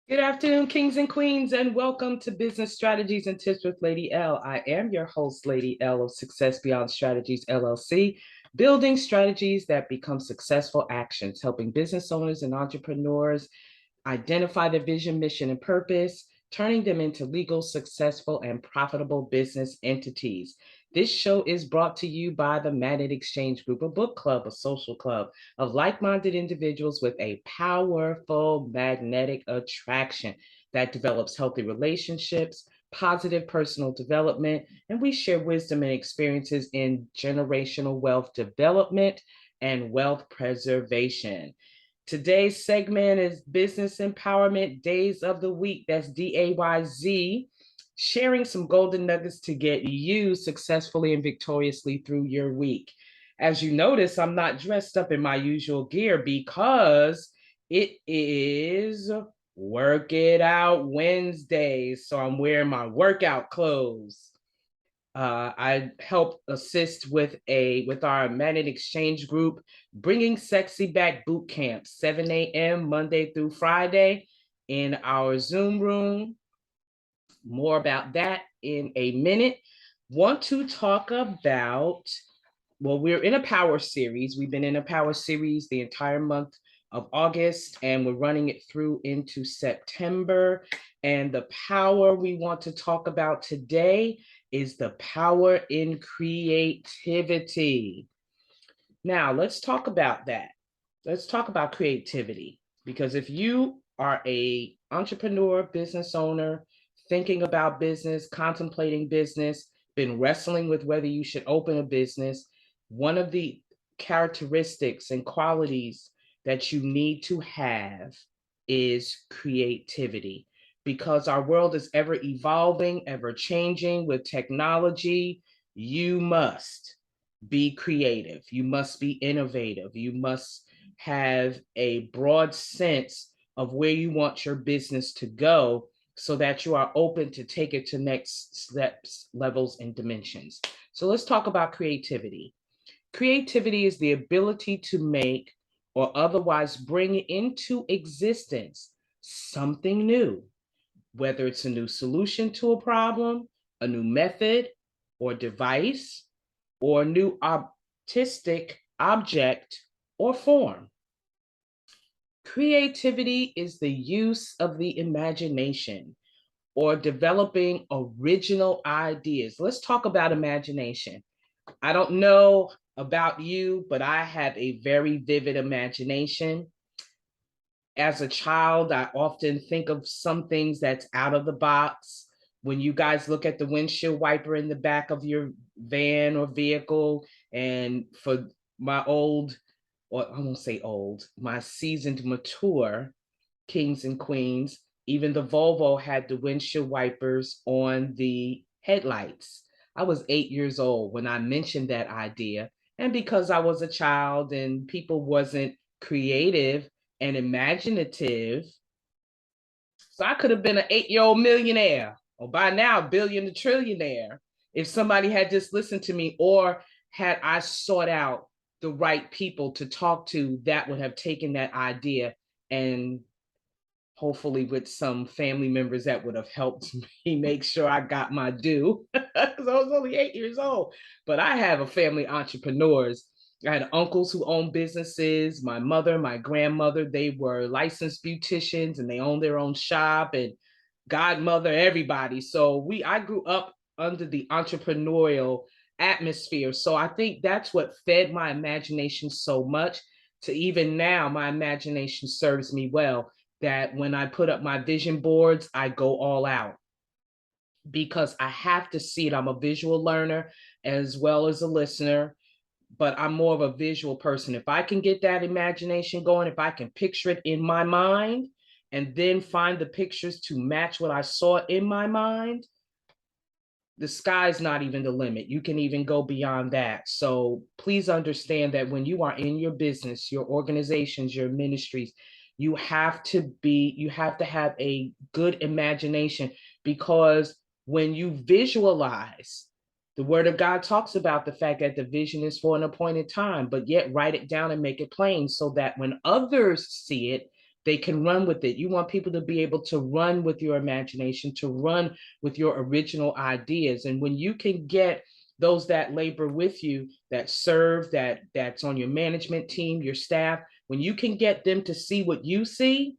Good afternoon, kings and queens, and welcome to Business Strategies and Tips with Lady L. I am your host, Lady L of Success Beyond Strategies, LLC, building strategies that become successful actions, helping business owners and entrepreneurs identify their vision, mission, and purpose, turning them into legal, successful, and profitable business entities. This show is brought to you by the Magnet Exchange Group, a book club, a social club of like-minded individuals with a powerful magnetic attraction that develops healthy relationships, positive personal development, and we share wisdom and experiences in generational wealth development and wealth preservation. Today's segment is Business Empowerment Days of the Week. That's DAYZ, sharing some golden nuggets to get you successfully and victoriously through your week. As you notice, I'm not dressed up in my usual gear because it is Work It Out Wednesday. So I'm wearing my workout clothes. I help assist with our Magnet Exchange group, bringing sexy back boot camp, 7 a.m. Monday through Friday in our Zoom room. More about that in a minute. Want to talk about, well, we're in a power series. We've been in a power series the entire month of August, and we're running it through into September. And the power we want to talk about today is the power in creativity. Now, let's talk about that. Let's talk about creativity, because if you are a entrepreneur, business owner, thinking about business, contemplating business, been wrestling with whether you should open a business, one of the characteristics and qualities that you need to have is creativity, because our world is ever evolving, ever changing with technology. You must be creative. You must be innovative. You must have a broad sense of where you want your business to go so that you are open to take it to next steps, levels, and dimensions. So let's talk about creativity. Creativity is the ability to make or otherwise bring into existence something new, whether it's a new solution to a problem, a new method or device, or a new artistic object or form. Creativity is the use of the imagination or developing original ideas. Let's talk about imagination. I don't know about you, but I have a very vivid imagination. As a child, I often think of some things that's out of the box. When you guys look at the windshield wiper in the back of your van or vehicle, and for my old, or I won't say old, my seasoned, mature kings and queens, even the Volvo had the windshield wipers on the headlights. I was 8 years old when I mentioned that idea. And because I was a child and people wasn't creative and imaginative, so I could have been an 8-year-old millionaire, or by now, billion to trillionaire, if somebody had just listened to me, or had I sought out the right people to talk to that would have taken that idea, and hopefully with some family members that would have helped me make sure I got my due, because I was only 8 years old. But I have a family entrepreneurs. I had uncles who owned businesses. My mother, my grandmother, they were licensed beauticians and they owned their own shop, and godmother, everybody. So I grew up under the entrepreneurial atmosphere. So I think that's what fed my imagination so much, to even now, my imagination serves me well, that when I put up my vision boards, I go all out because I have to see it. I'm a visual learner as well as a listener, but I'm more of a visual person. If I can get that imagination going, if I can picture it in my mind and then find the pictures to match what I saw in my mind, the sky's not even the limit. You can even go beyond that. So please understand that when you are in your business, your organizations, your ministries, you have to have a good imagination, because when you visualize, the word of God talks about the fact that the vision is for an appointed time, but yet write it down and make it plain so that when others see it, they can run with it. You want people to be able to run with your imagination, to run with your original ideas. And when you can get those that labor with you, that serve, that's on your management team, your staff, when you can get them to see what you see,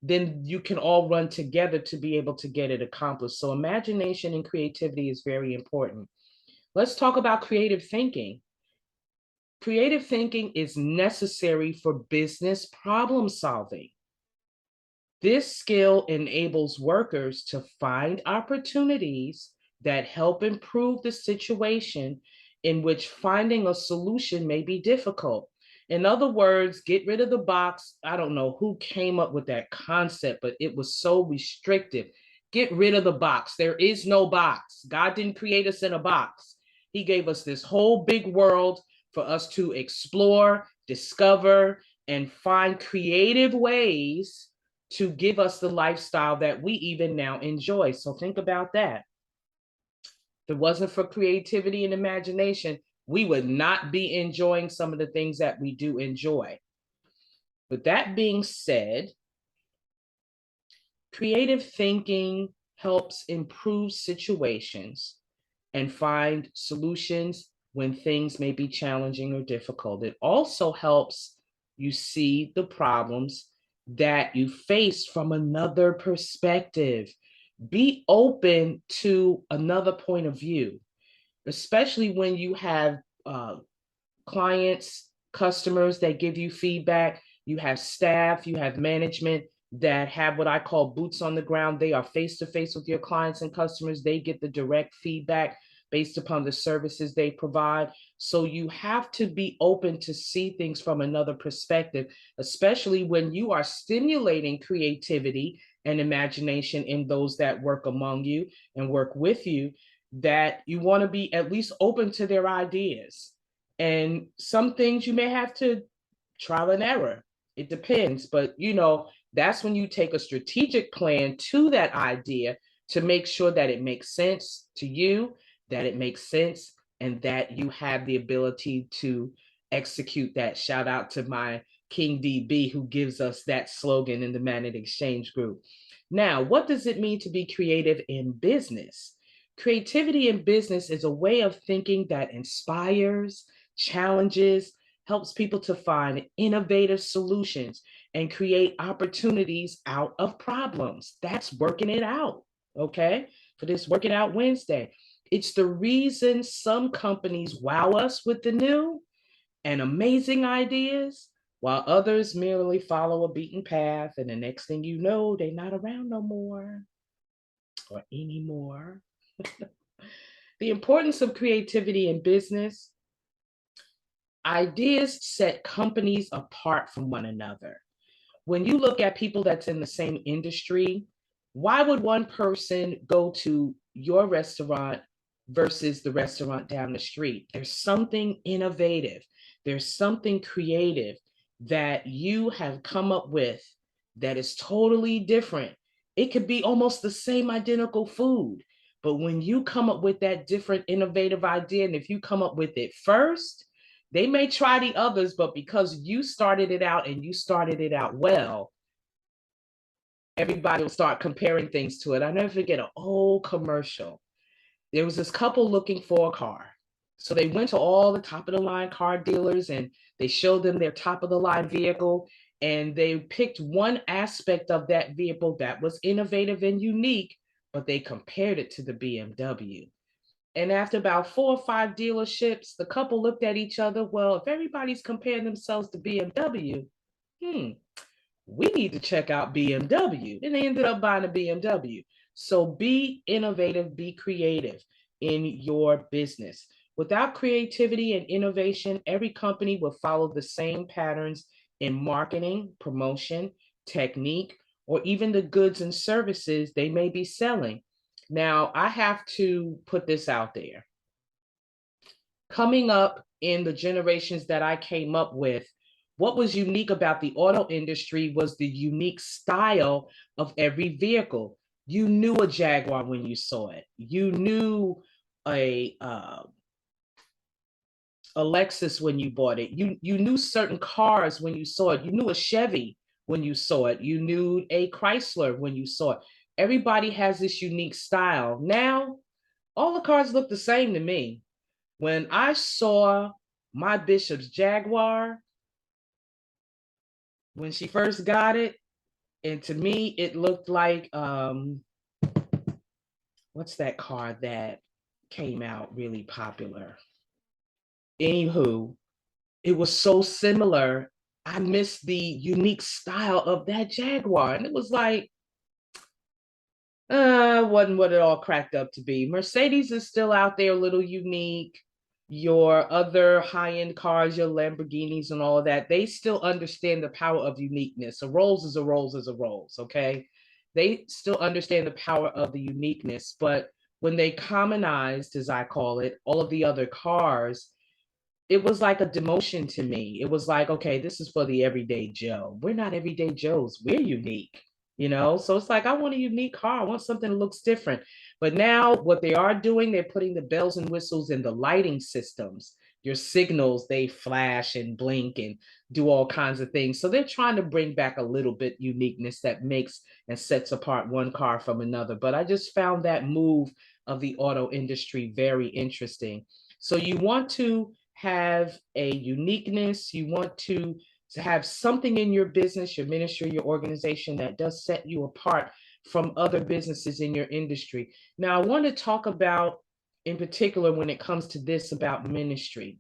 then you can all run together to be able to get it accomplished. So imagination and creativity is very important. Let's talk about creative thinking. Creative thinking is necessary for business problem solving. This skill enables workers to find opportunities that help improve the situation in which finding a solution may be difficult. In other words, get rid of the box. I don't know who came up with that concept, but it was so restrictive. Get rid of the box. There is no box. God didn't create us in a box. He gave us this whole big world for us to explore, discover, and find creative ways to give us the lifestyle that we even now enjoy. So think about that. If it wasn't for creativity and imagination, we would not be enjoying some of the things that we do enjoy. With that being said, creative thinking helps improve situations and find solutions when things may be challenging or difficult. It also helps you see the problems that you face from another perspective. Be open to another point of view, especially when you have clients, customers that give you feedback. You have staff, you have management that have what I call boots on the ground. They are face to face with your clients and customers. They get the direct feedback based upon the services they provide. So you have to be open to see things from another perspective, especially when you are stimulating creativity and imagination in those that work among you and work with you, that you want to be at least open to their ideas. And some things you may have to trial and error. It depends, but that's when you take a strategic plan to that idea to make sure that it makes sense to you, that it makes sense, and that you have the ability to execute that. Shout out to my King DB who gives us that slogan in the Managed Exchange group. Now, what does it mean to be creative in business? Creativity in business is a way of thinking that inspires, challenges, helps people to find innovative solutions and create opportunities out of problems. That's working it out, okay? For this Work It Out Wednesday. It's the reason some companies wow us with the new and amazing ideas, while others merely follow a beaten path, and the next thing you know, they're not around no more or anymore. The importance of creativity in business. Ideas set companies apart from one another. When you look at people that's in the same industry, why would one person go to your restaurant versus the restaurant down the street? There's something innovative. There's something creative that you have come up with that is totally different. It could be almost the same identical food, but when you come up with that different innovative idea, and if you come up with it first, they may try the others, but because you started it out and you started it out well, everybody will start comparing things to it. I never forget an old commercial. There was this couple looking for a car. So they went to all the top of the line car dealers and they showed them their top of the line vehicle. And they picked one aspect of that vehicle that was innovative and unique, but they compared it to the BMW. And after about 4 or 5 dealerships, the couple looked at each other. Well, if everybody's comparing themselves to BMW, we need to check out BMW. And they ended up buying a BMW. So be innovative, be creative in your business. Without creativity and innovation, every company will follow the same patterns in marketing, promotion, technique, or even the goods and services they may be selling. Now, I have to put this out there. Coming up in the generations that I came up with, what was unique about the auto industry was the unique style of every vehicle. You knew a Jaguar when you saw it. You knew a Lexus when you bought it. You knew certain cars when you saw it. You knew a Chevy when you saw it. You knew a Chrysler when you saw it. Everybody has this unique style. Now, all the cars look the same to me. When I saw my Bishop's Jaguar, when she first got it, and to me, it looked like, what's that car that came out really popular? Anywho, it was so similar. I missed the unique style of that Jaguar. And it was like, wasn't what it all cracked up to be. Mercedes is still out there, a little unique. Your other high-end cars, your Lamborghinis and all of that, they still understand the power of uniqueness. A Rolls is a Rolls is a Rolls, okay? They still understand the power of the uniqueness. But when they commonized, as I call it, all of the other cars, it was like a demotion to me. It was like, okay, this is for the everyday Joe. We're not everyday Joes. We're unique. So it's like, I want a unique car. I want something that looks different. But now what they are doing, they're putting the bells and whistles in the lighting systems. Your signals, they flash and blink and do all kinds of things. So they're trying to bring back a little bit uniqueness that makes and sets apart one car from another. But I just found that move of the auto industry very interesting. So you want to have a uniqueness, you want to have something in your business, your ministry, your organization that does set you apart from other businesses in your industry. Now, I want to talk about, in particular, when it comes to this about ministry.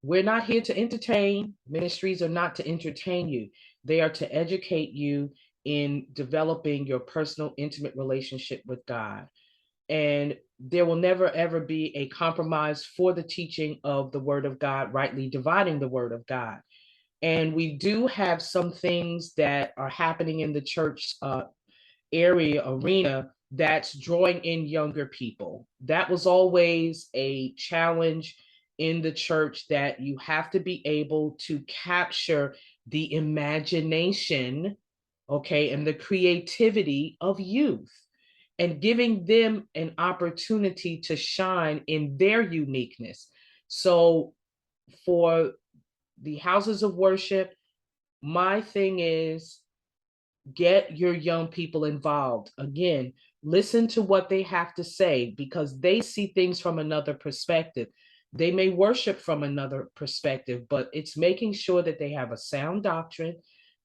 We're not here to entertain. Ministries are not to entertain you. They are to educate you in developing your personal, intimate relationship with God. And there will never, ever be a compromise for the teaching of the word of God, rightly dividing the word of God. And we do have some things that are happening in the church arena that's drawing in younger people. That was always a challenge in the church, that you have to be able to capture the imagination, okay, and the creativity of youth, and giving them an opportunity to shine in their uniqueness. So for the houses of worship, my thing is, get your young people involved. Again, listen to what they have to say, because they see things from another perspective. They may worship from another perspective, but it's making sure that they have a sound doctrine,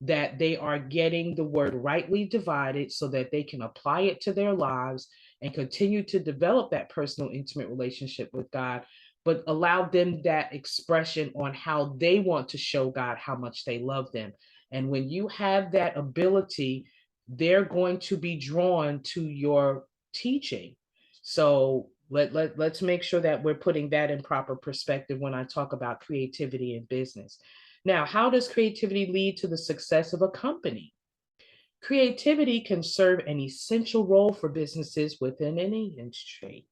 that they are getting the word rightly divided so that they can apply it to their lives and continue to develop that personal, intimate relationship with God, but allow them that expression on how they want to show God how much they love them. And when you have that ability, they're going to be drawn to your teaching. So let's make sure that we're putting that in proper perspective when I talk about creativity in business. Now, how does creativity lead to the success of a company? Creativity can serve an essential role for businesses within any industry.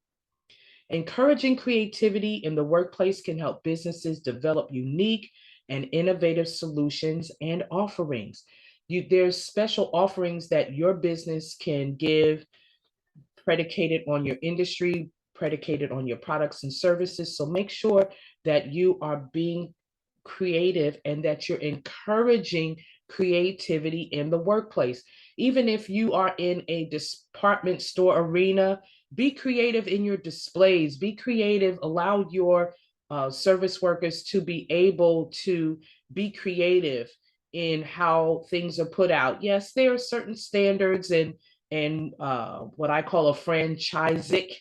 Encouraging creativity in the workplace can help businesses develop unique and innovative solutions and offerings. There's special offerings that your business can give, predicated on your industry, predicated on your products and services. So make sure that you are being creative and that you're encouraging creativity in the workplace. Even if you are in a department store arena, be creative in your displays, be creative, allow your service workers to be able to be creative in how things are put out. Yes, there are certain standards and what I call a franchisic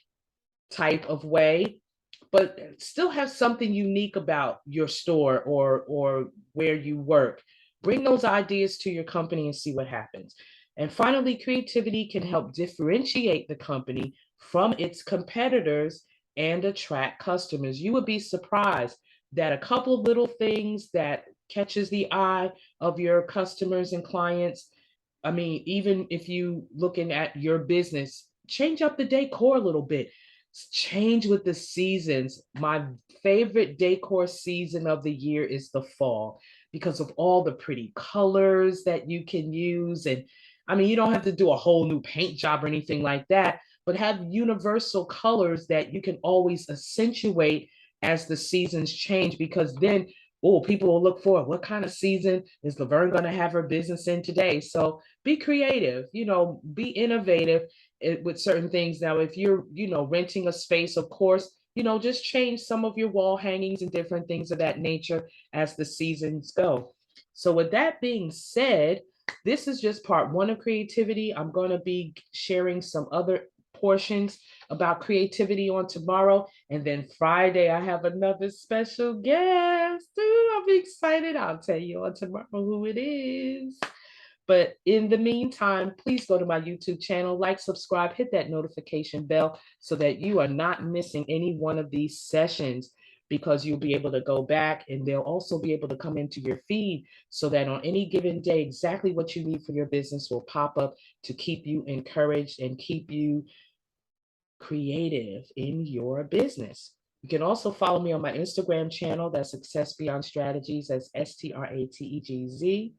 type of way, but still have something unique about your store or where you work. Bring those ideas to your company and see what happens. And finally, creativity can help differentiate the company from its competitors and attract customers. You would be surprised that a couple of little things that catches the eye of your customers and clients. I mean, even if you looking at your business, change up the decor a little bit, change with the seasons. My favorite decor season of the year is the fall, because of all the pretty colors that you can use. And I mean, you don't have to do a whole new paint job or anything like that, but have universal colors that you can always accentuate as the seasons change, because then oh, people will look for what kind of season is Laverne going to have her business in today. So be creative, be innovative with certain things. Now, if you're, renting a space, of course, just change some of your wall hangings and different things of that nature as the seasons go. So with that being said, this is just part one of creativity. I'm going to be sharing some other portions about creativity on tomorrow. And then Friday, I have another special guest. Ooh, I'm excited. I'll tell you on tomorrow who it is. But in the meantime, please go to my YouTube channel, like, subscribe, hit that notification bell so that you are not missing any one of these sessions, because you'll be able to go back and they'll also be able to come into your feed so that on any given day, exactly what you need for your business will pop up to keep you encouraged and keep you creative in your business. You can also follow me on my Instagram channel. That's Success Beyond Strategies. That's STRATEGZ.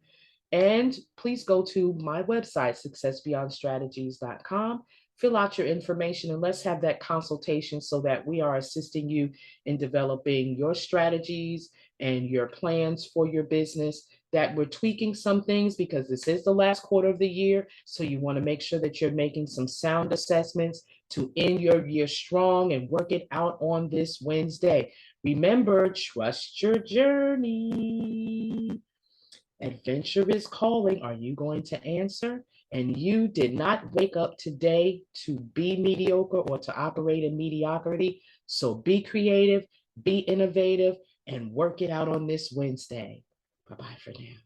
And please go to my website, successbeyondstrategies.com. Fill out your information and let's have that consultation so that we are assisting you in developing your strategies and your plans for your business. That we're tweaking some things because this is the last quarter of the year. So you want to make sure that you're making some sound assessments to end your year strong and work it out on this Wednesday. Remember, trust your journey. Adventure is calling. Are you going to answer? And you did not wake up today to be mediocre or to operate in mediocrity. So be creative, be innovative, and work it out on this Wednesday. Bye-bye for now.